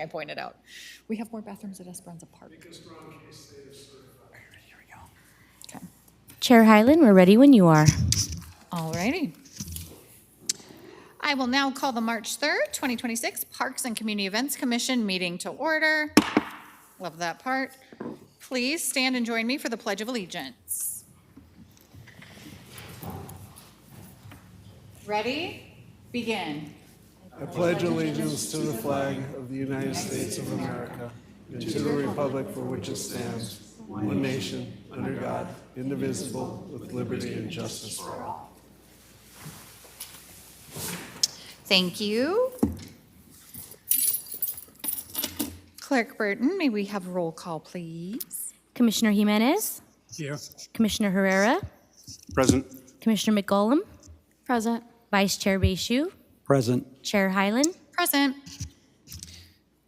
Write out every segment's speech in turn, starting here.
I pointed out. We have more bathrooms at Esperanza Park. Make a strong case they have certified. Here we go. Okay. Chair Hyland, we're ready when you are. All righty. I will now call the March 3rd, 2026 Parks and Community Events Commission meeting to order. Love that part. Please stand and join me for the Pledge of Allegiance. Ready? Begin. I pledge allegiance to the flag of the United States of America and to the republic for which it stands, one nation, under God, indivisible, with liberty and justice for all. Thank you. Clerk Burton, may we have roll call, please? Commissioner Jimenez, Here. Commissioner Herrera, Present. Commissioner McGollum, Present. Vice Chair Bayshu, Present. Chair Hyland. Present.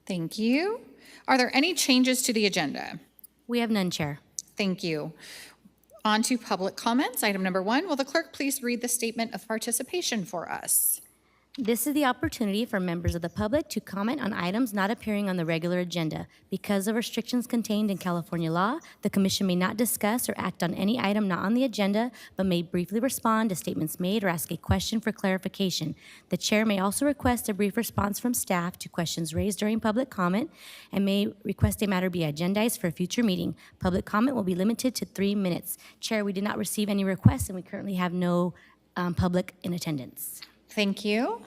Thank you. Are there any changes to the agenda? We have none, Chair. Thank you. On to public comments. Item number 1, will the clerk please read the statement of participation for us? This is the opportunity for members of the public to comment on items not appearing on the regular agenda. Because of restrictions contained in California law, the Commission may not discuss or act on any item not on the agenda, but may briefly respond to statements made or ask a question for clarification. The Chair may also request a brief response from staff to questions raised during public comment and may request a matter be agendized for a future meeting. Public comment will be limited to 3 minutes. Chair, we did not receive any requests and we currently have no public in attendance. Thank you.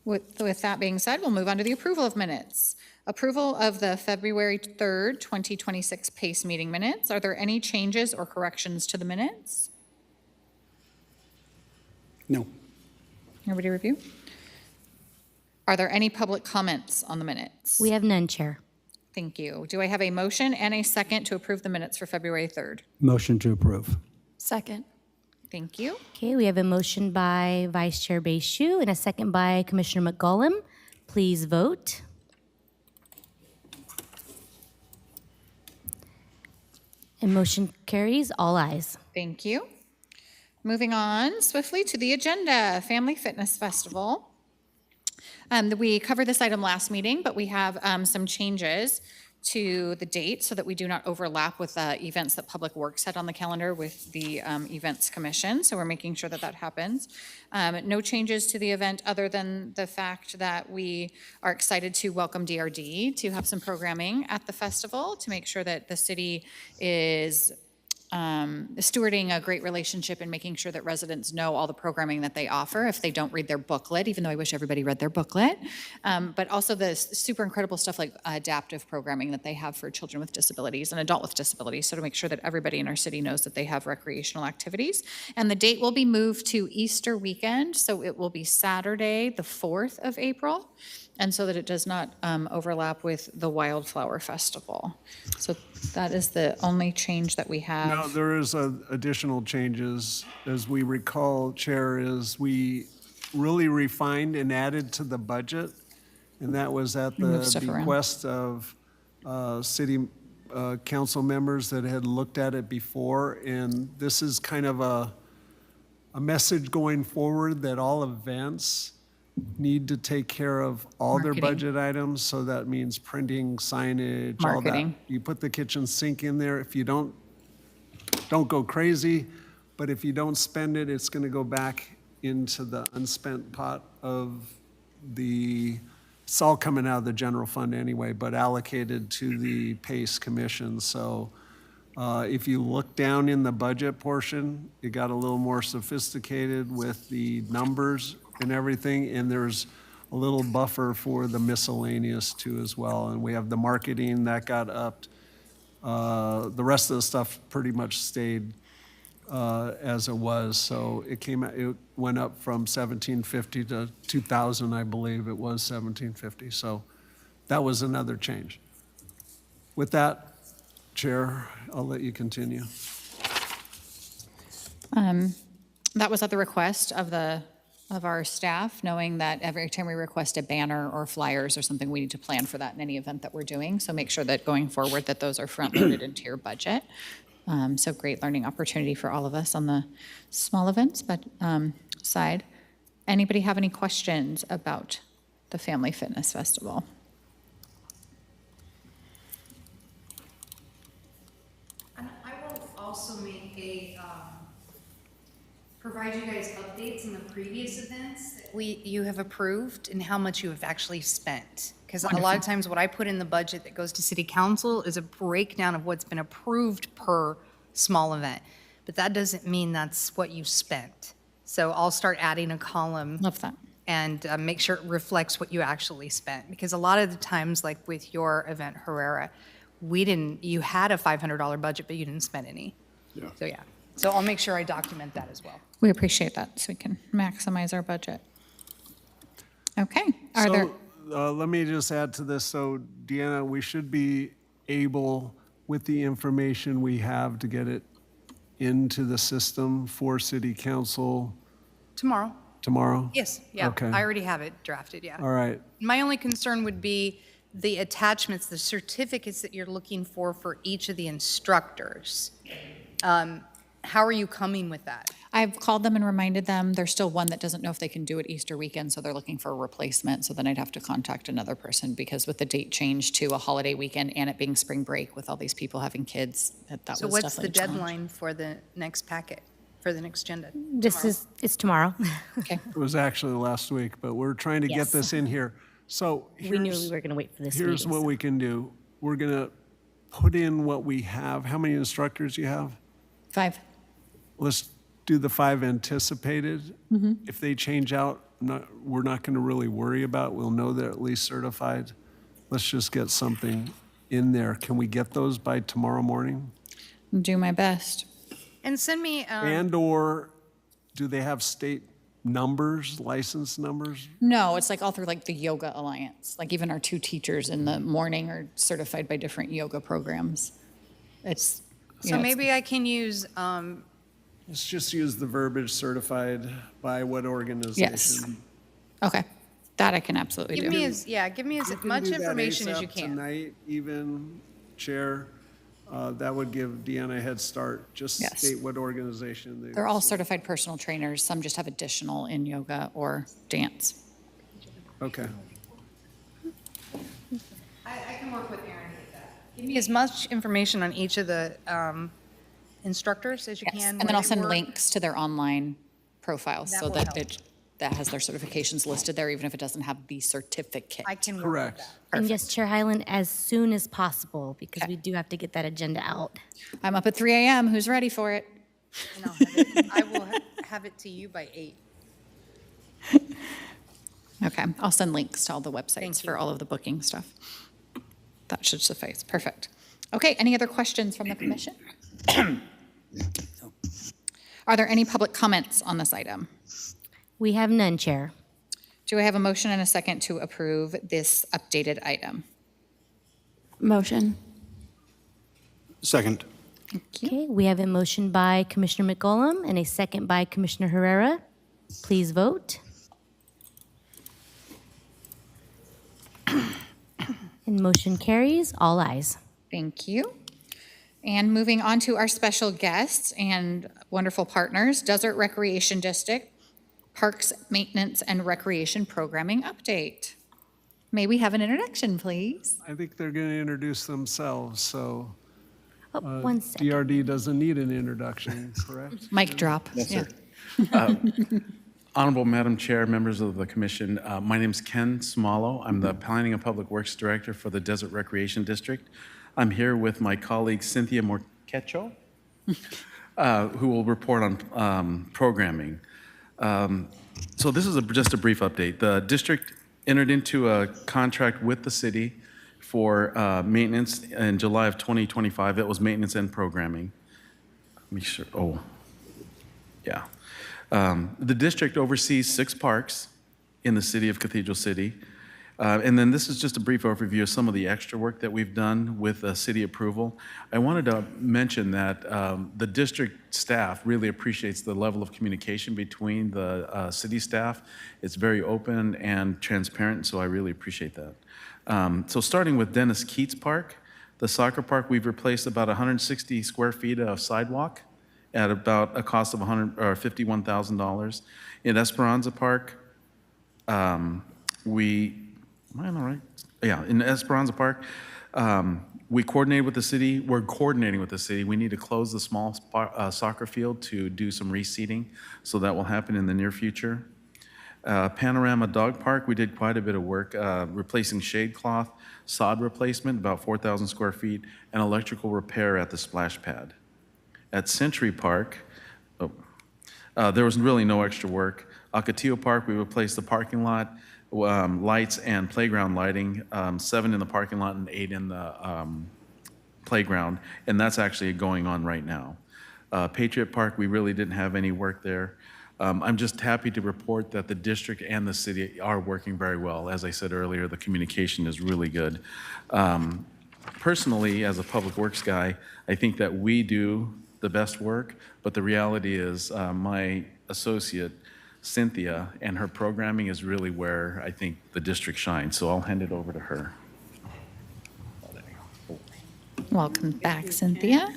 With that being said, we'll move on to the approval of minutes. Approval of the February 3rd, 2026 PACE meeting minutes. Are there any changes or corrections to the minutes? No. Everybody review? Are there any public comments on the minutes? We have none, Chair. Thank you. Do I have a motion and a second to approve the minutes for February 3rd? Motion to approve. Second. Thank you. Okay, we have a motion by Vice Chair Bayshu and a second by Commissioner McGollum. Please vote. And motion carries, all ayes. Thank you. Moving on swiftly to the agenda, Family Fitness Festival. We covered this item last meeting, but we have some changes to the date so that we do not overlap with the events that Public Works had on the calendar with the Events Commission. So we're making sure that that happens. No changes to the event other than the fact that we are excited to welcome DRD to have some programming at the festival to make sure that the city is stewarding a great relationship and making sure that residents know all the programming that they offer if they don't read their booklet, even though I wish everybody read their booklet. But also the super incredible stuff like adaptive programming that they have for children with disabilities and adult with disabilities. So to make sure that everybody in our city knows that they have recreational activities. And the date will be moved to Easter weekend. So it will be Saturday, the 4th of April. And so that it does not overlap with the Wildflower Festival. So that is the only change that we have. Now, there is additional changes. As we recall, Chair, is we really refined and added to the budget, and that was at the Move stuff around. bequest of city council members that had looked at it before. And this is kind of a message going forward that all events need to take care of all their Marketing. budget items. So that means printing, signage, all that. Marketing. You put the kitchen sink in there. If you don't go crazy, but if you don't spend it, it's going to go back into the unspent pot of it's all coming out of the general fund anyway, but allocated to the PACE Commission. So if you look down in the budget portion, it got a little more sophisticated with the numbers and everything, and there's a little buffer for the miscellaneous too as well. And we have the marketing that got upped. The rest of the stuff pretty much stayed as it was. So it went up from $1,750 to $2,000, I believe it was $1,750. So that was another change. With that, Chair, I'll let you continue. That was at the request of our staff, knowing that every time we request a banner or flyers or something, we need to plan for that in any event that we're doing. So make sure that going forward that those are front-loaded into your budget. So great learning opportunity for all of us on the small events side. Anybody have any questions about the Family Fitness Festival? also make a, provide you guys updates on the previous events that you have approved and how much you have actually spent. Because a lot of times what I put in the budget that goes to city council is a breakdown of what's been approved per small event. But that doesn't mean that's what you spent. So I'll start adding a column Love that. and make sure it reflects what you actually spent. Because a lot of the times, like with your event, Herrera, you had a $500 budget, but you didn't spend any. Yeah. So, yeah. So I'll make sure I document that as well. We appreciate that, so we can maximize our budget. Okay, are there, Let me just add to this. So Deanna, we should be able, with the information we have, to get it into the system for city council Tomorrow? tomorrow? Yes, yeah. Okay. I already have it drafted, yeah. All right. My only concern would be the attachments, the certificates that you're looking for each of the instructors. How are you coming with that? I've called them and reminded them, there's still one that doesn't know if they can do it Easter weekend, so they're looking for a replacement, so then I'd have to contact another person, because with the date change to a holiday weekend and it being spring break with all these people having kids, that was So definitely what's the a challenge. deadline for the next packet, for the next agenda? It's tomorrow. Okay, It was actually last week, but we're trying to get Yes. this in here. So We knew we were going to wait for this meeting. here's what so- we can do. We're going to put in what we have. How many instructors you have? 5. Let's do the 5 anticipated. Mm-hmm. If they change out, we're not going to really worry about. We'll know they're at least certified. Let's just get something in there. Can we get those by tomorrow morning? Do my best. And send me, And/or do they have state numbers, license numbers? No, it's like all through like the Yoga Alliance. Like even our 2 teachers in the morning are certified by different yoga programs. It's, you so know, it's- maybe I can use, Let's just use the verbiage certified by what organization. Okay, that I can absolutely give do. me give me as You can much do that information as you ASAP can. Tonight, even, Chair, that would give Deanna a head start. Just Yes. state what organization they. They're all certified personal trainers. Some just have additional in yoga or dance. Okay. I can work with Aaron to get that. Give me as much information on each of the instructors as you Yes, can. and where then I'll they send work. links to their online profiles That so will that help. that has their certifications listed there, even if it doesn't have the certificate. I can work with Correct. that. And yes, Chair Hyland, as soon as possible, because we do have to get that agenda out. I'm up at 3 a.m. Who's ready for it? And I'll have it, I will have it to you by 8. Okay, I'll send links to all the websites Thank for you. all of the booking stuff. That should suffice. Perfect. Okay, any other questions from the commission? Are there any public comments on this item? We have none, Chair. Do I have a motion and a second to approve this updated item? Motion. Second. Okay, we have a motion by Commissioner McCollum and a second by Commissioner Herrera. Please vote. And motion carries, all ayes. Thank you. And moving on to our special guests and wonderful partners, Desert Recreation District, Parks Maintenance and Recreation Programming Update. May we have an introduction, please? I think they're going to introduce themselves, so Oh, one second. DRD doesn't need an introduction, correct? Mic drop. Yes, Yeah. sir. Honorable Madam Chair, members of the commission, my name's Ken Smalo. I'm the Planning and Public Works Director for the Desert Recreation District. I'm here with my colleague Cynthia Morquecho, who will report on programming. So this is just a brief update. The district entered into a contract with the city for maintenance in July of 2025. It was maintenance and programming. Let me sure. Oh, yeah. The district oversees 6 parks in the city of Cathedral City. And then this is just a brief overview of some of the extra work that we've done with city approval. I wanted to mention that the district staff really appreciates the level of communication between the city staff. It's very open and transparent, so I really appreciate that. So starting with Dennis Keats Park, the soccer park, we've replaced about 160 square feet of sidewalk at about a cost of $51,000. In Esperanza Park, am I on the right? Yeah, in Esperanza Park, We coordinated with the city, we're coordinating with the city. We need to close the small soccer field to do some reseeding, so that will happen in the near future. Panorama Dog Park, we did quite a bit of work, replacing shade cloth, sod replacement, about 4,000 square feet, and electrical repair at the splash pad. At Century Park, there was really no extra work. Ocotillo Park, we replaced the parking lot, lights and playground lighting, 7 in the parking lot and 8 in the playground, and that's actually going on right now. Patriot Park, we really didn't have any work there. I'm just happy to report that the district and the city are working very well. As I said earlier, the communication is really good. Personally, as a public works guy, I think that we do the best work, but the reality is my associate, Cynthia, and her programming is really where I think the district shines. So I'll hand it over to her. Welcome back, Cynthia.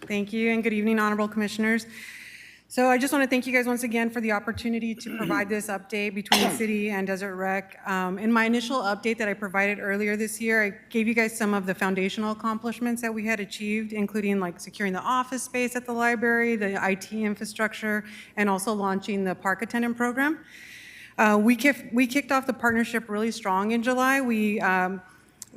Thank you, and good evening, honorable commissioners. So I just want to thank you guys once again for the opportunity to provide this update between the city and Desert Rec. In my initial update that I provided earlier this year, I gave you guys some of the foundational accomplishments that we had achieved, including like securing the office space at the library, the IT infrastructure, and also launching the park attendant program. We kicked off the partnership really strong in July. We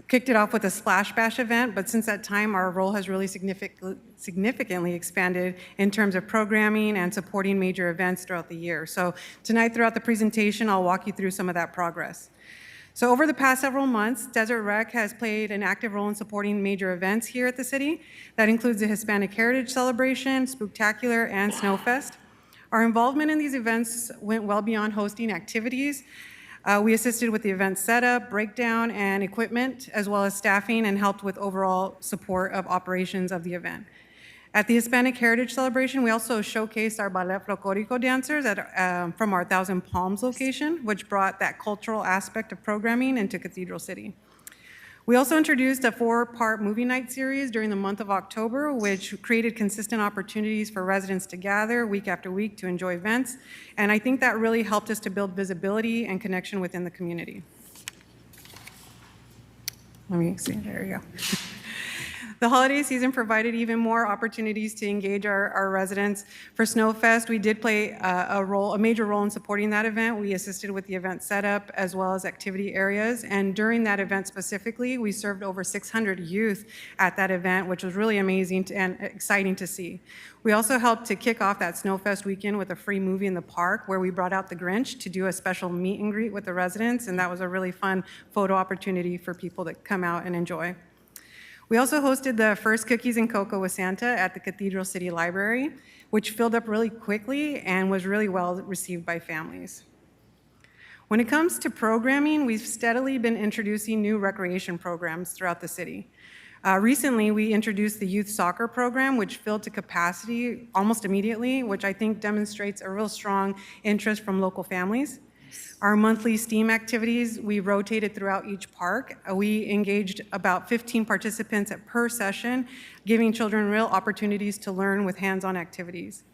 kicked it off with a Splash Bash event, but since that time, our role has really significantly expanded in terms of programming and supporting major events throughout the year. So tonight, throughout the presentation, I'll walk you through some of that progress. So over the past several months, Desert Rec has played an active role in supporting major events here at the city. That includes the Hispanic Heritage Celebration, Spooktacular, and Snowfest. Our involvement in these events went well beyond hosting activities. We assisted with the event setup, breakdown, and equipment, as well as staffing, and helped with overall support of operations of the event. At the Hispanic Heritage Celebration, we also showcased our Ballet Folklorico dancers from our Thousand Palms location, which brought that cultural aspect of programming into Cathedral City. We also introduced a 4-part movie night series during the month of October, which created consistent opportunities for residents to gather week after week to enjoy events. And I think that really helped us to build visibility and connection within the community. Let me see, there we go. The holiday season provided even more opportunities to engage our residents. For Snowfest, we did play a major role in supporting that event. We assisted with the event setup as well as activity areas. And during that event specifically, we served over 600 youth at that event, which was really amazing and exciting to see. We also helped to kick off that Snowfest weekend with a free movie in the park where we brought out the Grinch to do a special meet and greet with the residents. And that was a really fun photo opportunity for people to come out and enjoy. We also hosted the first Cookies and Cocoa with Santa at the Cathedral City Library, which filled up really quickly and was really well received by families. When it comes to programming, we've steadily been introducing new recreation programs throughout the city. Recently, we introduced the youth soccer program, which filled to capacity almost immediately, which I think demonstrates a real strong interest from local families. Our monthly STEAM activities, we rotated throughout each park. We engaged about 15 participants per session, giving children real opportunities to learn with hands-on activities.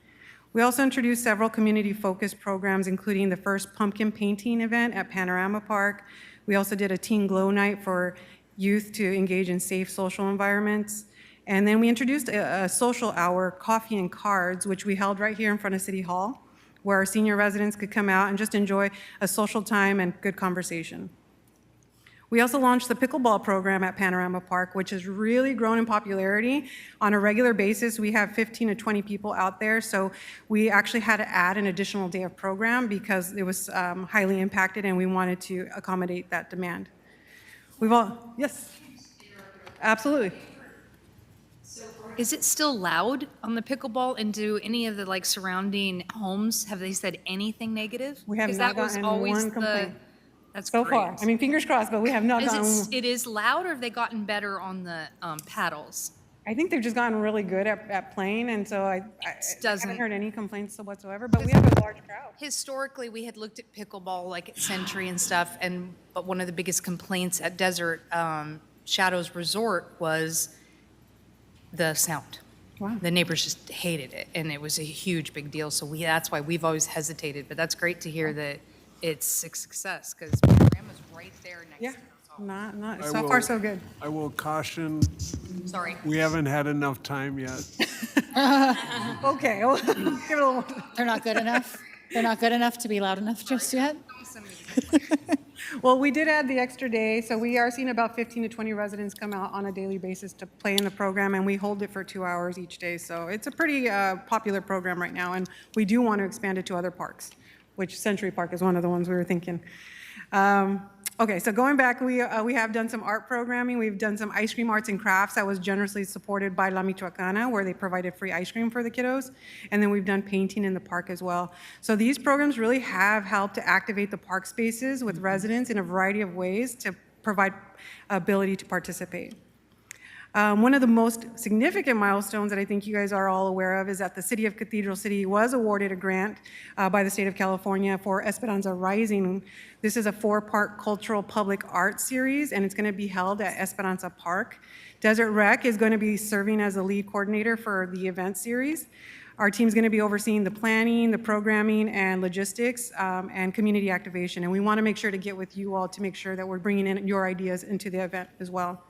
We also introduced several community-focused programs, including the first pumpkin painting event at Panorama Park. We also did a teen glow night for youth to engage in safe social environments. And then we introduced a social hour, Coffee and Cards, which we held right here in front of City Hall, where our senior residents could come out and just enjoy a social time and good conversation. We also launched the pickleball program at Panorama Park, which has really grown in popularity. On a regular basis, we have 15 to 20 people out there, so we actually had to add an additional day of program because it was highly impacted and we wanted to accommodate that demand. Yes, absolutely. Is it still loud on the pickleball, and do any of the like surrounding homes, have they said anything negative? We have 'Cause not that was gotten always one complaint. That's So great. far, I mean, fingers crossed, but we have not gotten. It is loud, or have they gotten better on the paddles? I think they've just gotten really good at playing, and so I doesn't- haven't heard any complaints whatsoever, but we have a large crowd. Historically, we had looked at pickleball like at Century and stuff, but one of the biggest complaints at Desert Shadows Resort was the sound. Wow. The neighbors just hated it, and it was a huge, big deal. So that's why we've always hesitated. But that's great to hear that it's a success because Panorama's right there next Yeah. to us Not, I so will- far so good. I will caution, Sorry. we haven't had enough time yet. Okay, well, give it a little. They're not good enough? They're not good enough to be loud enough just yet? Well, we did add the extra day, so we are seeing about 15 to 20 residents come out on a daily basis to play in the program, and we hold it for 2 hours each day. So it's a pretty popular program right now, and we do want to expand it to other parks, which Century Park is one of the ones we were thinking. Okay, so going back, we have done some art programming. We've done some ice cream arts and crafts that was generously supported by La Michoacana, where they provided free ice cream for the kiddos. And then we've done painting in the park as well. So these programs really have helped to activate the park spaces with residents in a variety of ways to provide ability to participate. One of the most significant milestones that I think you guys are all aware of is that the City of Cathedral City was awarded a grant by the state of California for Esperanza Rising. This is a 4-part cultural public art series, and it's going to be held at Esperanza Park. Desert Rec is going to be serving as the lead coordinator for the event series. Our team's going to be overseeing the planning, the programming, and logistics, and community activation. And we want to make sure to get with you all to make sure that we're bringing in your ideas into the event as well.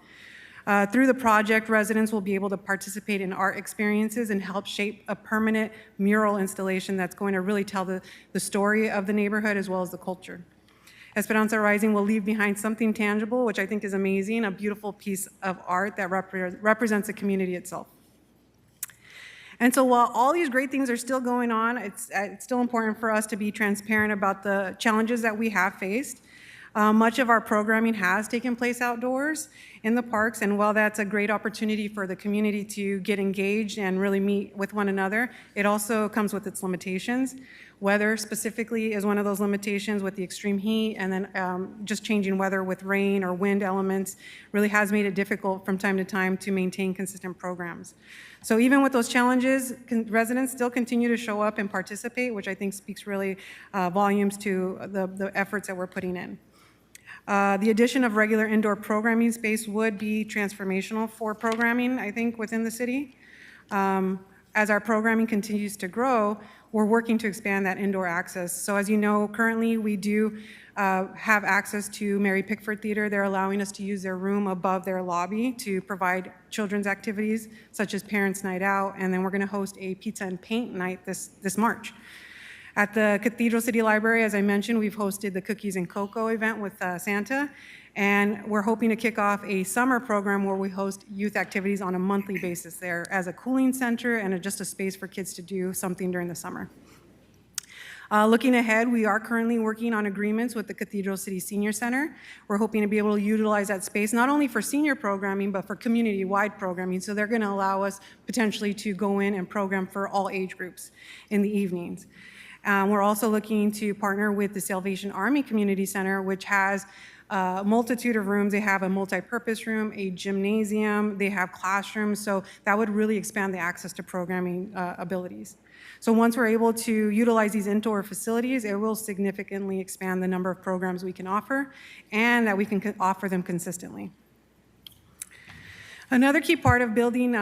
Through the project, residents will be able to participate in art experiences and help shape a permanent mural installation that's going to really tell the story of the neighborhood as well as the culture. Esperanza Rising will leave behind something tangible, which I think is amazing, a beautiful piece of art that represents the community itself. And so while all these great things are still going on, it's still important for us to be transparent about the challenges that we have faced. Much of our programming has taken place outdoors in the parks, and while that's a great opportunity for the community to get engaged and really meet with one another, it also comes with its limitations. Weather specifically is one of those limitations with the extreme heat, and then just changing weather with rain or wind elements really has made it difficult from time to time to maintain consistent programs. So even with those challenges, residents still continue to show up and participate, which I think speaks really volumes to the efforts that we're putting in. The addition of regular indoor programming space would be transformational for programming, I think, within the city. As our programming continues to grow, we're working to expand that indoor access. So as you know, currently we do have access to Mary Pickford Theater. They're allowing us to use their room above their lobby to provide children's activities such as Parents' Night Out, and then we're going to host a pizza and paint night this March. At the Cathedral City Library, as I mentioned, we've hosted the Cookies and Cocoa event with Santa, and we're hoping to kick off a summer program where we host youth activities on a monthly basis there as a cooling center and just a space for kids to do something during the summer. Looking ahead, we are currently working on agreements with the Cathedral City Senior Center. We're hoping to be able to utilize that space not only for senior programming, but for community-wide programming. So they're going to allow us potentially to go in and program for all age groups in the evenings. We're also looking to partner with the Salvation Army Community Center, which has a multitude of rooms. They have a multi-purpose room, a gymnasium, they have classrooms, so that would really expand the access to programming abilities. So once we're able to utilize these indoor facilities, it will significantly expand the number of programs we can offer and that we can offer them consistently. Another key part of building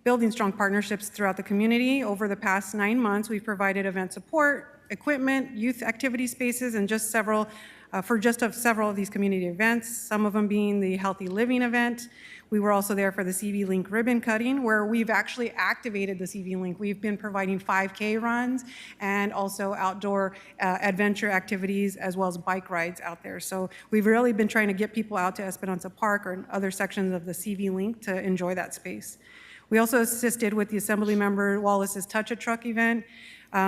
building strong partnerships throughout the community. Over the past 9 months, we've provided event support, equipment, youth activity spaces, and several of these community events, some of them being the Healthy Living event. We were also there for the CV Link ribbon cutting, where we've actually activated the CV Link. We've been providing 5K runs and also outdoor adventure activities as well as bike rides out there. So we've really been trying to get people out to Esperanza Park or other sections of the CV Link to enjoy that space. We also assisted with the Assemblymember Wallace's Touch a Truck event.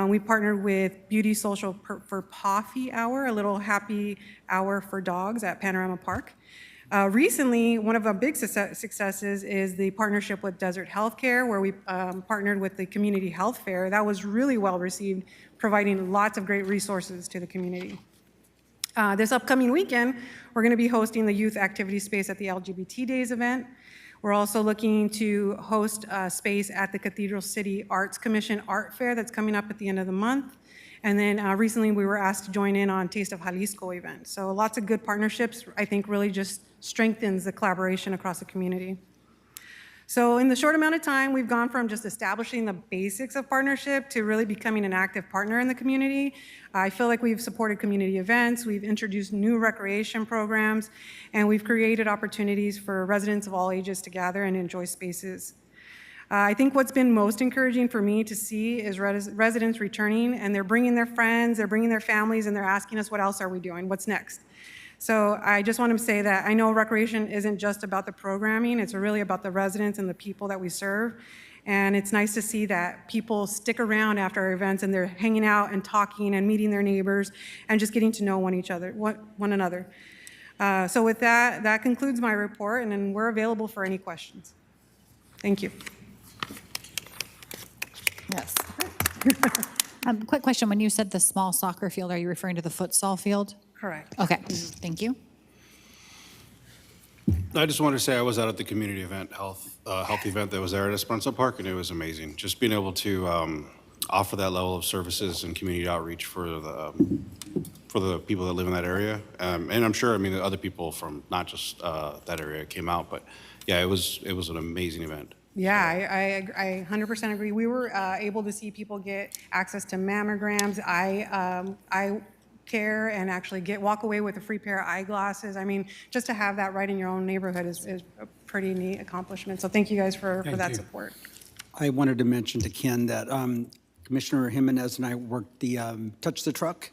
We partnered with Beauty Social for Coffee Hour, a little happy hour for dogs at Panorama Park. Recently, one of our big successes is the partnership with Desert Healthcare, where we partnered with the Community Health Fair. That was really well received, providing lots of great resources to the community. This upcoming weekend, we're going to be hosting the youth activity space at the LGBT Days event. We're also looking to host a space at the Cathedral City Arts Commission Art Fair that's coming up at the end of the month. And then recently we were asked to join in on Taste of Jalisco event. So lots of good partnerships, I think really just strengthens the collaboration across the community. So in the short amount of time, we've gone from just establishing the basics of partnership to really becoming an active partner in the community. I feel like we've supported community events, we've introduced new recreation programs, and we've created opportunities for residents of all ages to gather and enjoy spaces. I think what's been most encouraging for me to see is residents returning, and they're bringing their friends, they're bringing their families, and they're asking us, what else are we doing? What's next? So I just want to say that I know recreation isn't just about the programming, it's really about the residents and the people that we serve. And it's nice to see that people stick around after our events and they're hanging out and talking and meeting their neighbors and just getting to know one another. So with that, that concludes my report, and then we're available for any questions. Thank you. Yes. Quick question, when you said the small soccer field, are you referring to the futsal field? Correct. Okay, thank you. I just wanted to say I was out at the community event, health event that was there at Esperanza Park, and it was amazing. Just being able to offer that level of services and community outreach for the people that live in that area. And I'm sure, I mean, the other people from not just that area came out, but yeah, it was an amazing event. Yeah, I 100% agree. We were able to see people get access to mammograms, eye care, and actually walk away with a free pair of eyeglasses. I mean, just to have that right in your own neighborhood is a pretty neat accomplishment. So thank you guys for that support. I wanted to mention to Ken that Commissioner Jimenez and I worked the Touch the Truck,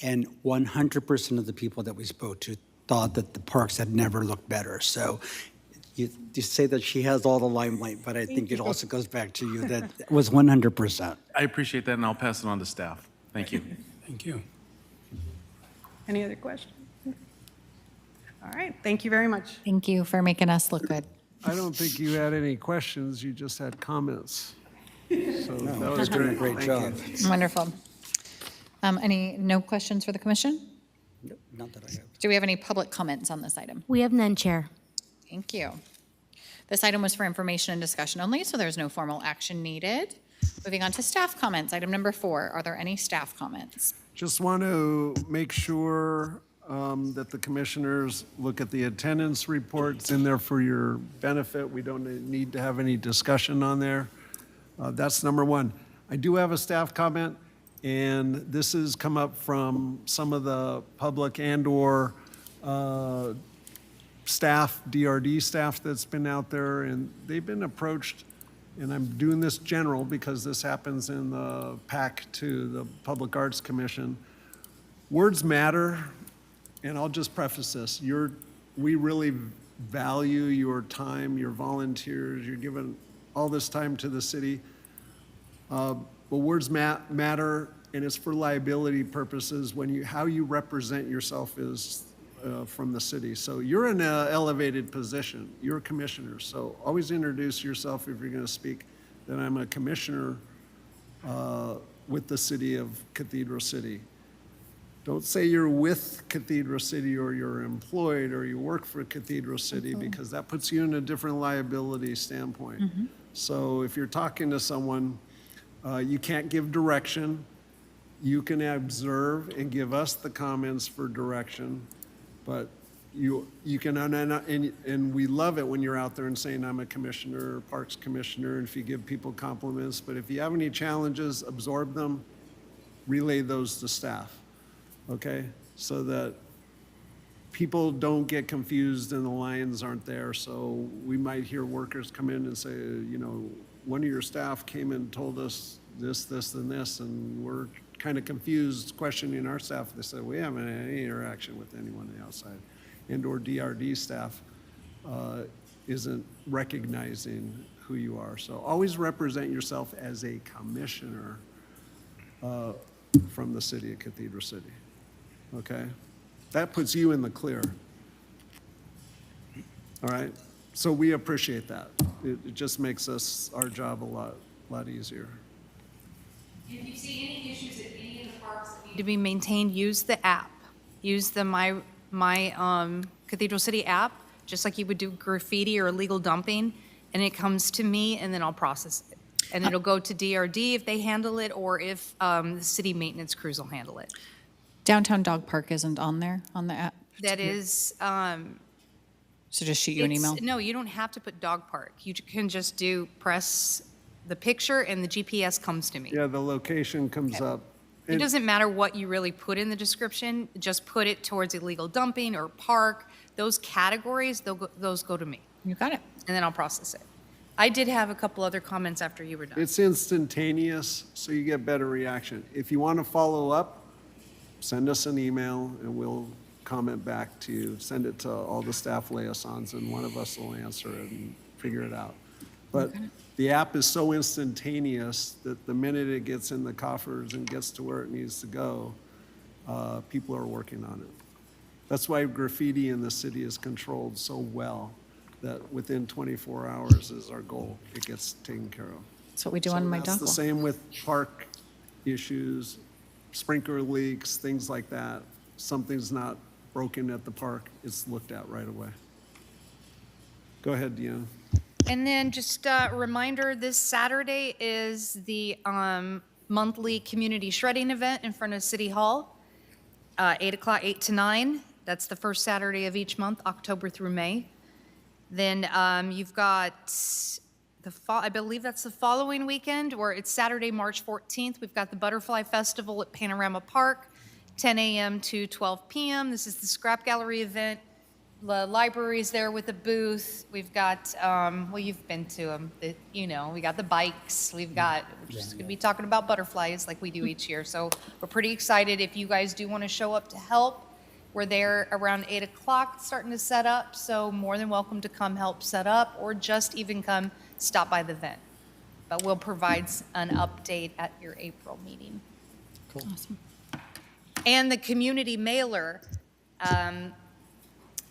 and 100% of the people that we spoke to thought that the parks had never looked better. So you say that she has all the limelight, but I think it also goes back to you that it was 100%. I appreciate that, and I'll pass it on to staff. Thank you. Thank you. Any other questions? All right, thank you very much. Thank you for making us look good. I don't think you had any questions, you just had comments. So that was great. Great Thank job. you. Wonderful. No questions for the commission? Not that I have. Do we have any public comments on this item? We have none, Chair. Thank you. This item was for information and discussion only, so there's no formal action needed. Moving on to staff comments, item number 4. Are there any staff comments? Just want to make sure that the commissioners look at the attendance reports in there for your benefit. We don't need to have any discussion on there. That's number 1. I do have a staff comment, and this has come up from some of the public and/or staff, DRD staff that's been out there, and they've been approached, and I'm doing this general because this happens in the PAC to the Public Arts Commission. Words matter, and I'll just preface this. We really value your time, your volunteers, you're giving all this time to the city. But words matter, and it's for liability purposes when how you represent yourself is from the city. So you're in an elevated position. You're a commissioner, so always introduce yourself if you're going to speak that I'm a commissioner with the city of Cathedral City. Don't say you're with Cathedral City or you're employed or you work for Cathedral City because that puts you in a different liability standpoint. So if you're talking to someone, you can't give direction. You can observe and give us the comments for direction, but you can, and we love it when you're out there and saying, I'm a commissioner, parks commissioner, and if you give people compliments, but if you have any challenges, absorb them, relay those to staff, okay? So that people don't get confused and the lines aren't there. So we might hear workers come in and say, you know, one of your staff came and told us this, this, and this, and we're kind of confused questioning our staff. They said, we haven't had any interaction with anyone on the outside. And/or DRD staff isn't recognizing who you are. So always represent yourself as a commissioner from the city of Cathedral City, okay? That puts you in the clear, all right? So we appreciate that. It just makes our job a lot easier. If you see any issues at any of the parks that need to be maintained, use the app. Use the My Cathedral City app, just like you would do graffiti or illegal dumping, and it comes to me, and then I'll process it. And it'll go to DRD if they handle it, or if the city maintenance crews will handle it. Downtown Dog Park isn't on there, on the app? That is, So just shoot you an email? No, you don't have to put dog park. You can just press the picture and the GPS comes to me. Yeah, the location comes up. It doesn't matter what you really put in the description, just put it towards illegal dumping or park. Those categories, those go to me, You got it. and then I'll process it. I did have a couple other comments after you were done. It's instantaneous, so you get better reaction. If you want to follow up, send us an email and we'll comment back to you. Send it to all the staff liaisons and one of us will answer it and figure it out. But the app is so instantaneous that the minute it gets in the coffers and gets to where it needs to go, people are working on it. That's why graffiti in the city is controlled so well, that within 24 hours is our goal. It gets taken care of. That's what we do So on my that's dog the walk. same with park issues, sprinkler leaks, things like that. Something's not broken at the park, it's looked at right away. Go ahead, Deanna. And then just a reminder, this Saturday is the monthly community shredding event in front of City Hall, 8 o'clock, 8 to 9. That's the first Saturday of each month, October through May. Then you've got I believe that's the following weekend, or it's Saturday, March 14th. We've got the Butterfly Festival at Panorama Park, 10 a.m. to 12 p.m. This is the Scrap Gallery event. The library's there with a booth. We've got, well, you've been to them, we got the bikes. We're just gonna be talking about butterflies like we do each year. So we're pretty excited. If you guys do want to show up to help, we're there around 8 o'clock starting to set up. So more than welcome to come help set up or just even come stop by the event. But we'll provide an update at your April meeting. Cool. And the community mailer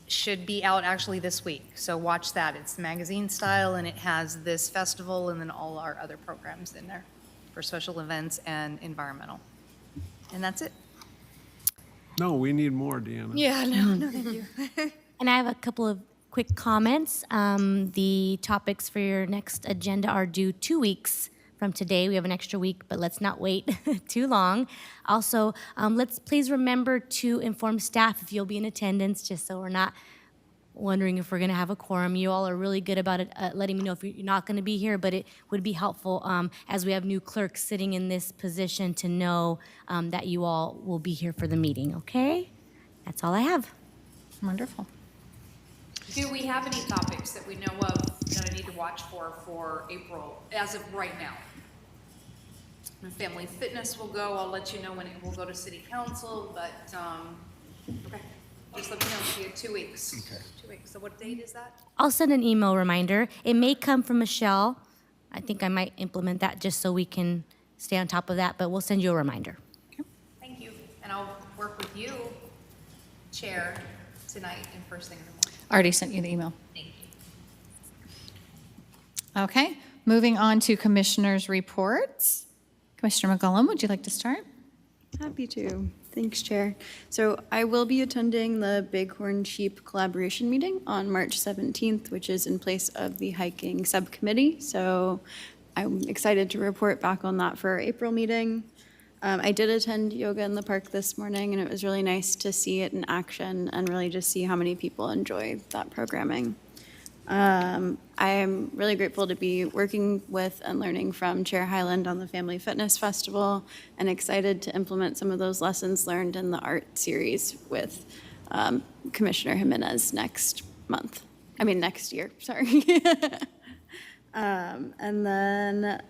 should be out actually this week. So watch that. It's magazine style and it has this festival and then all our other programs in there for special events and environmental. And that's it. No, we need more, Deanna. Yeah, no, thank you. And I have a couple of quick comments. The topics for your next agenda are due 2 weeks from today. We have an extra week, but let's not wait too long. Also, let's please remember to inform staff if you'll be in attendance, just so we're not wondering if we're going to have a quorum. You all are really good about it, letting me know if you're not going to be here, but it would be helpful as we have new clerks sitting in this position to know that you all will be here for the meeting, okay? That's all I have. Wonderful. Do we have any topics that we know of that I need to watch for April as of right now? When Family Fitness will go, I'll let you know when it will go to City Council, but, okay. Just let me know, we have 2 weeks. Okay. 2 weeks, so what date is that? I'll send an email reminder. It may come from Michelle. I think I might implement that just so we can stay on top of that, but we'll send you a reminder. Thank you, and I'll work with you, Chair, tonight and first thing in the morning. Already sent you the email. Thank you. Okay, moving on to commissioners' reports. Commissioner McGullum, would you like to start? Happy to. Thanks, Chair. So I will be attending the Bighorn Sheep Collaboration Meeting on March 17th, which is in place of the hiking subcommittee. So I'm excited to report back on that for our April meeting. I did attend yoga in the park this morning, and it was really nice to see it in action and really just see how many people enjoy that programming. I am really grateful to be working with and learning from Chair Highland on the Family Fitness Festival and excited to implement some of those lessons learned in the art series with Commissioner Jimenez next year, sorry. And then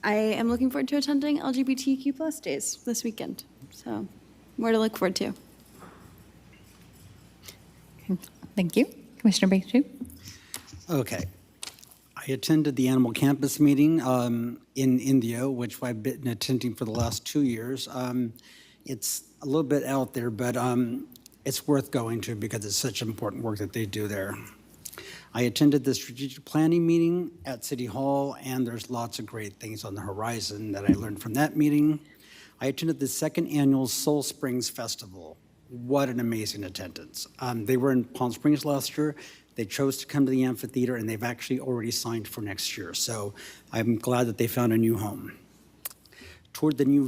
I am looking forward to attending LGBTQ+ days this weekend. So more to look forward to. Thank you. Commissioner Baker? Okay. I attended the Animal Campus meeting in Indio, which I've been attending for the last 2 years. It's a little bit out there, but it's worth going to because it's such important work that they do there. I attended the strategic planning meeting at City Hall, and there's lots of great things on the horizon that I learned from that meeting. I attended the second annual Soul Springs Festival. What an amazing attendance. They were in Palm Springs last year. They chose to come to the amphitheater, and they've actually already signed for next year. So I'm glad that they found a new home. Toured the new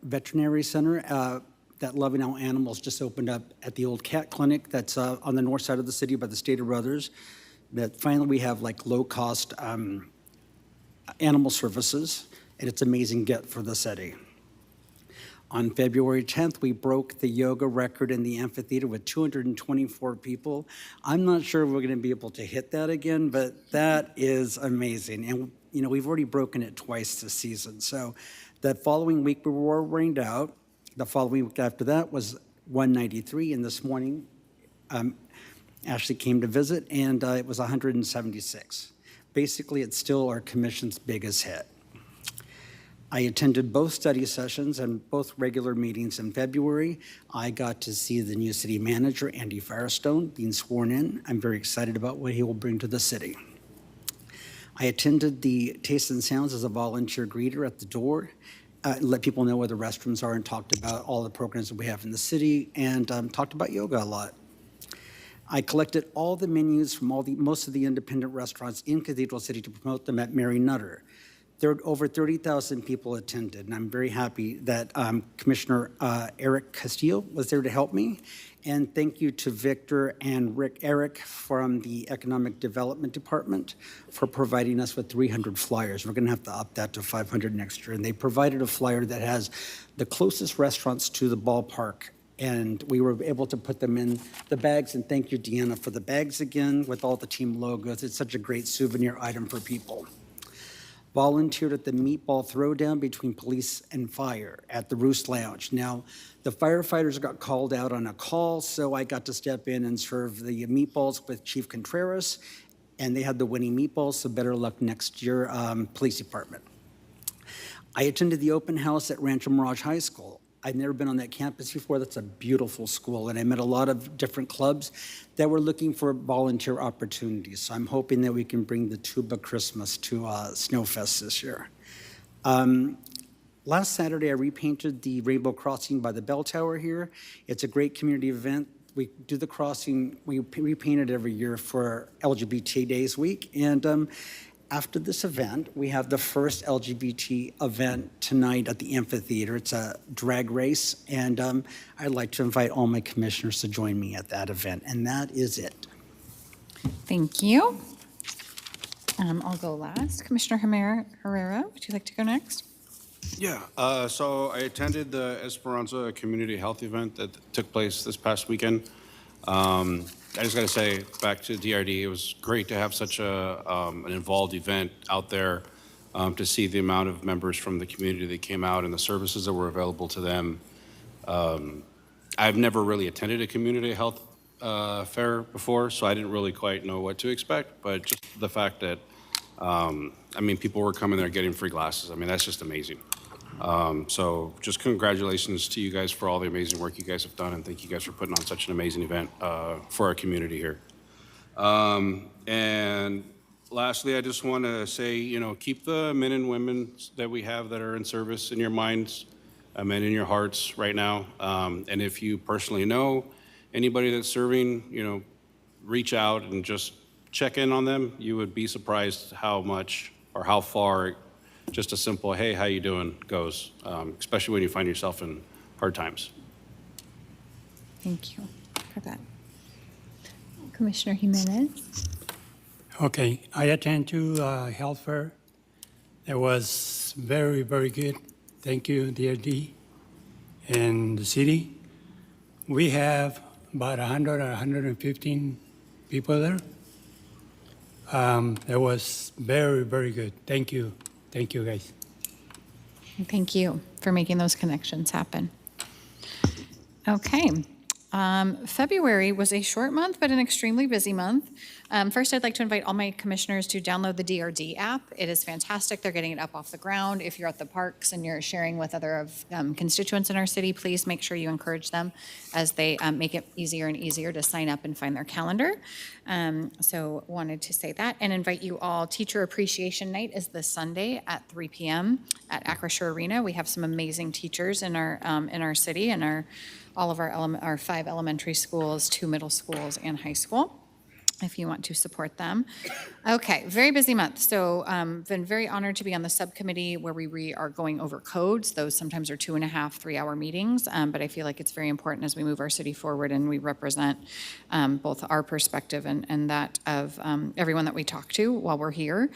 veterinary center that Loving Our Animals just opened up at the old cat clinic that's on the north side of the city by the Stater Brothers. That finally we have like low-cost animal services, and it's an amazing get for the city. On February 10th, we broke the yoga record in the amphitheater with 224 people. I'm not sure we're going to be able to hit that again, but that is amazing. And, you know, we've already broken it twice this season. So the following week, we were rained out. The following week after that was 193, and this morning, Ashley came to visit, and it was 176. Basically, it's still our commission's biggest hit. I attended both study sessions and both regular meetings in February. I got to see the new city manager, Andy Firestone, being sworn in. I'm very excited about what he will bring to the city. I attended the Taste and Sounds as a volunteer greeter at the door, let people know where the restrooms are, and talked about all the programs that we have in the city, and talked about yoga a lot. I collected all the menus from most of the independent restaurants in Cathedral City to promote them at Mary Nutter. Over 30,000 people attended, and I'm very happy that Commissioner Eric Castillo was there to help me. And thank you to Victor and Eric from the Economic Development Department for providing us with 300 flyers. We're going to have to up that to 500 next year. And they provided a flyer that has the closest restaurants to the ballpark, and we were able to put them in the bags. And thank you, Deanna, for the bags again with all the team logos. It's such a great souvenir item for people. Volunteered at the meatball throwdown between police and fire at the Roost Lounge. Now, the firefighters got called out on a call, so I got to step in and serve the meatballs with Chief Contreras, and they had the winning meatballs, so better luck next year, police department. I attended the open house at Rancho Mirage High School. I'd never been on that campus before. That's a beautiful school, and I met a lot of different clubs that were looking for volunteer opportunities. So I'm hoping that we can bring the Tuba Christmas to Snowfest this year. Last Saturday, I repainted the Rainbow Crossing by the bell tower here. It's a great community event. We do the crossing, we repaint it every year for LGBT Days Week, and after this event, we have the first LGBT event tonight at the amphitheater. It's a drag race, and I'd like to invite all my commissioners to join me at that event, and that is it. Thank you. I'll go last. Commissioner Herrera, would you like to go next? Yeah, so I attended the Esperanza Community Health event that took place this past weekend. I just got to say, back to DRD, it was great to have such an involved event out there, to see the amount of members from the community that came out and the services that were available to them. I've never really attended a community health fair before, so I didn't really quite know what to expect, but just the fact that, I mean, people were coming there getting free glasses. I mean, that's just amazing. So just congratulations to you guys for all the amazing work you guys have done, and thank you guys for putting on such an amazing event for our community here. And lastly, I just want to say, you know, keep the men and women that we have that are in service in your minds, and in your hearts right now. And if you personally know anybody that's serving, you know, reach out and just check in on them. You would be surprised how much or how far just a simple, hey, how you doing, goes, especially when you find yourself in hard times. Thank you for that. Commissioner Jimenez. Okay, I attend to health fair. It was very, very good. Thank you, DRD and the city. We have about 100 or 115 people there. It was very, very good. Thank you. Thank you, guys. Thank you for making those connections happen. Okay. February was a short month, but an extremely busy month. First, I'd like to invite all my commissioners to download the DRD app. It is fantastic. They're getting it up off the ground. If you're at the parks and you're sharing with other constituents in our city, please make sure you encourage them as they make it easier and easier to sign up and find their calendar. So wanted to say that and invite you all. Teacher Appreciation Night is this Sunday at 3 p.m. at Acrisure Arena. We have some amazing teachers in our city and all of our 5 elementary schools, 2 middle schools, and high school. if you want to support them. Okay, very busy month. So been very honored to be on the subcommittee where we are going over codes. Those sometimes are 2.5, 3-hour meetings, but I feel like it's very important as we move our city forward and we represent both our perspective and that of everyone that we talk to while we're here.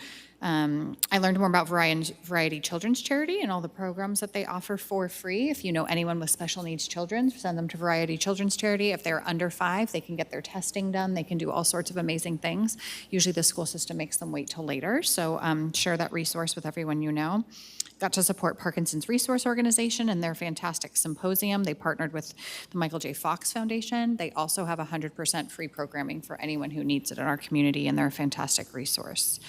I learned more about Variety Children's Charity and all the programs that they offer for free. If you know anyone with special needs children, send them to Variety Children's Charity. If they're under 5, they can get their testing done. They can do all sorts of amazing things. Usually the school system makes them wait till later. So share that resource with everyone you know. Got to support Parkinson's Resource Organization and their fantastic symposium. They partnered with the Michael J. Fox Foundation. They also have 100% free programming for anyone who needs it in our community, and they're a fantastic resource.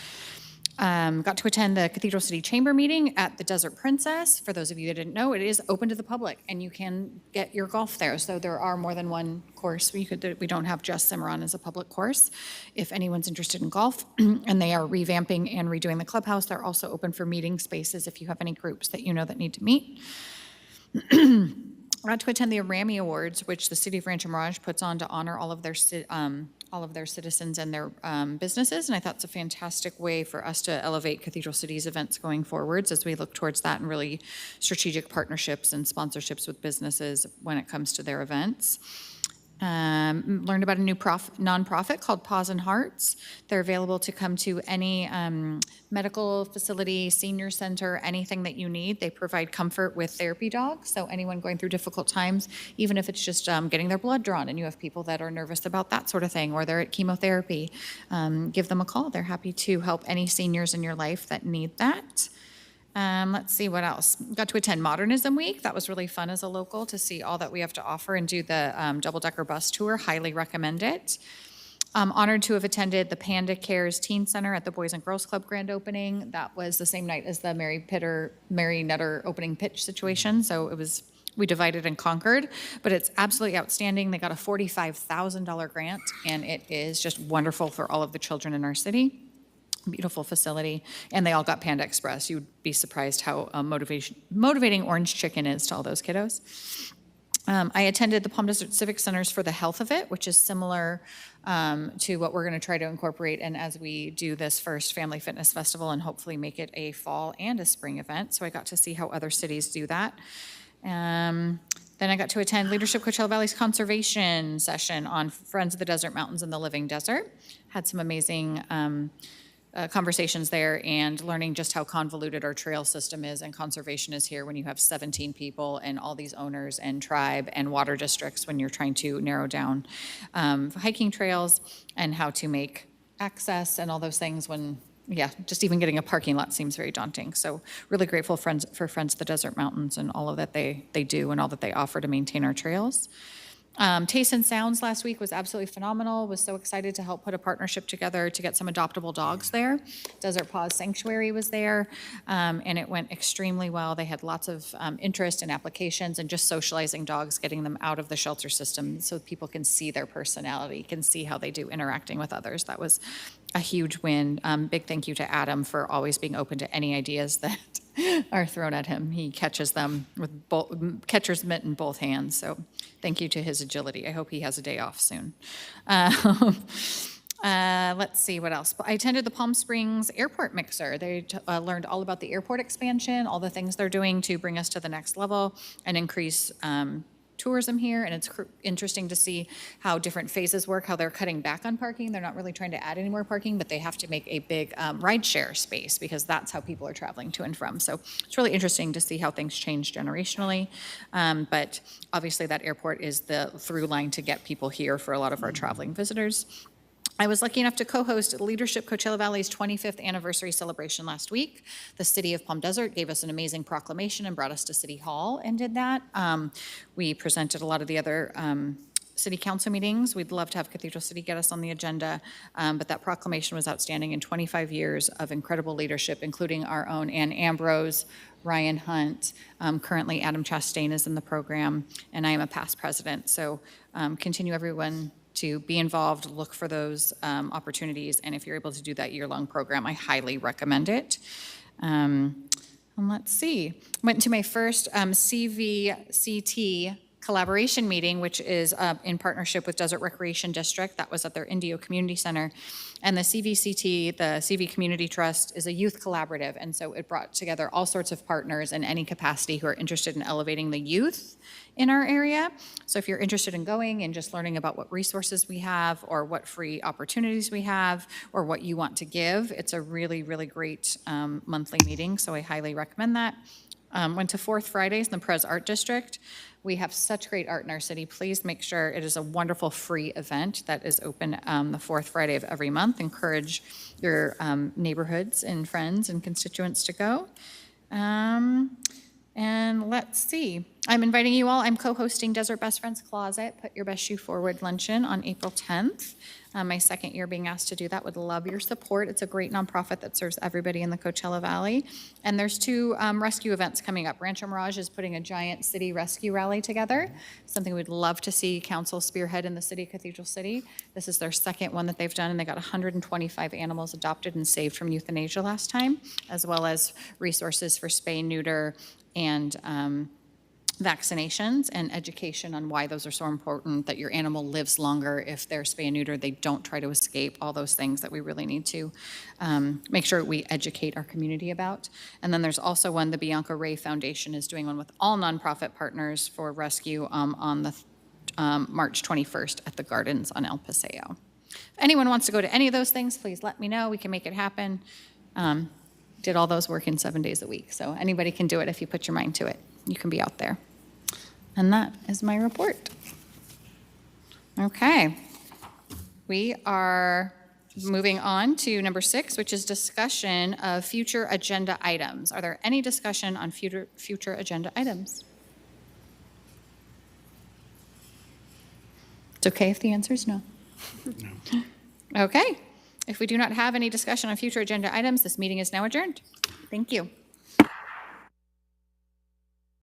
Got to attend the Cathedral City Chamber meeting at the Desert Princess. For those of you that didn't know, it is open to the public, and you can get your golf there. So there are more than one course. We don't have just Cimarron as a public course. If anyone's interested in golf, and they are revamping and redoing the clubhouse, they're also open for meeting spaces if you have any groups that you know that need to meet. I got to attend the Arami Awards, which the City of Rancho Mirage puts on to honor all of their citizens and their businesses, and I thought it's a fantastic way for us to elevate Cathedral City's events going forwards as we look towards that and really strategic partnerships and sponsorships with businesses when it comes to their events. Learned about a new nonprofit called Paws and Hearts. They're available to come to any medical facility, senior center, anything that you need. They provide comfort with therapy dogs. So anyone going through difficult times, even if it's just getting their blood drawn and you have people that are nervous about that sort of thing, or they're at chemotherapy, give them a call. They're happy to help any seniors in your life that need that. Let's see what else. Got to attend Modernism Week. That was really fun as a local to see all that we have to offer and do the double-decker bus tour. Highly recommend it. Honored to have attended the Panda Cares Teen Center at the Boys and Girls Club grand opening. That was the same night as the Mary Nutter opening pitch situation. So we divided and conquered, but it's absolutely outstanding. They got a $45,000 grant, and it is just wonderful for all of the children in our city. Beautiful facility, and they all got Panda Express. You'd be surprised how motivating orange chicken is to all those kiddos. I attended the Palm Desert Civic Centers for the Health of It, which is similar to what we're going to try to incorporate, and as we do this first Family Fitness Festival and hopefully make it a fall and a spring event. So I got to see how other cities do that. Then I got to attend Leadership Coachella Valley's conservation session on Friends of the Desert Mountains and the Living Desert. Had some amazing conversations there and learning just how convoluted our trail system is and conservation is here when you have 17 people and all these owners and tribe and water districts when you're trying to narrow down hiking trails and how to make access and all those things when, just even getting a parking lot seems very daunting. So really grateful for Friends of the Desert Mountains and all of that they do and all that they offer to maintain our trails. Tastes and Sounds last week was absolutely phenomenal. Was so excited to help put a partnership together to get some adoptable dogs there. Desert Paws Sanctuary was there, and it went extremely well. They had lots of interest and applications and just socializing dogs, getting them out of the shelter system so people can see their personality, can see how they do interacting with others. That was a huge win. Big thank you to Adam for always being open to any ideas that are thrown at him. He catches them with catcher's mitt in both hands. So thank you to his agility. I hope he has a day off soon. Let's see what else. I attended the Palm Springs Airport Mixer. They learned all about the airport expansion, all the things they're doing to bring us to the next level and increase tourism here, and it's interesting to see how different phases work, how they're cutting back on parking. They're not really trying to add any more parking, but they have to make a big rideshare space because that's how people are traveling to and from. So it's really interesting to see how things change generationally. But obviously that airport is the through line to get people here for a lot of our traveling visitors. I was lucky enough to co-host Leadership Coachella Valley's 25th anniversary celebration last week. The city of Palm Desert gave us an amazing proclamation and brought us to City Hall and did that. We presented a lot of the other city council meetings. We'd love to have Cathedral City get us on the agenda, but that proclamation was outstanding in 25 years of incredible leadership, including our own Ann Ambrose, Ryan Hunt, currently Adam Chastain is in the program, and I am a past president. So continue everyone to be involved, look for those opportunities, and if you're able to do that year-long program, I highly recommend it. And let's see, went to my first CVCT collaboration meeting, which is in partnership with Desert Recreation District. That was at their Indio Community Center. And the CVCT, the CV Community Trust, is a youth collaborative. And so it brought together all sorts of partners in any capacity who are interested in elevating the youth in our area. So if you're interested in going and just learning about what resources we have or what free opportunities we have or what you want to give, it's a really, really great monthly meeting. So I highly recommend that. Went to Fourth Fridays in the Pres Art District. We have such great art in our city. Please make sure it is a wonderful free event that is open the fourth Friday of every month. Encourage your neighborhoods and friends and constituents to go. And let's see. I'm inviting you all. I'm co-hosting Desert Best Friends Closet, Put Your Best Shoe Forward luncheon on April 10th. My second year being asked to do that. Would love your support. It's a great nonprofit that serves everybody in the Coachella Valley. And there's two rescue events coming up. Rancho Mirage is putting a giant city rescue rally together, something we'd love to see council spearhead in the city, Cathedral City. This is their second one that they've done, and they got 125 animals adopted and saved from euthanasia last time, as well as resources for spay, neuter, and vaccinations and education on why those are so important, that your animal lives longer if they're spay and neuter, they don't try to escape, all those things that we really need to make sure we educate our community about. And then there's also one, the Bianca Ray Foundation is doing one with all nonprofit partners for rescue on the March 21st at the Gardens on El Paseo. If anyone wants to go to any of those things, please let me know. We can make it happen. Did all those work in 7 days a week. So anybody can do it if you put your mind to it. You can be out there. And that is my report. Okay. We are moving on to number 6, which is discussion of future agenda items. Are there any discussion on future agenda items? It's okay if the answer is no. No. Okay. If we do not have any discussion on future agenda items, this meeting is now adjourned. Thank you.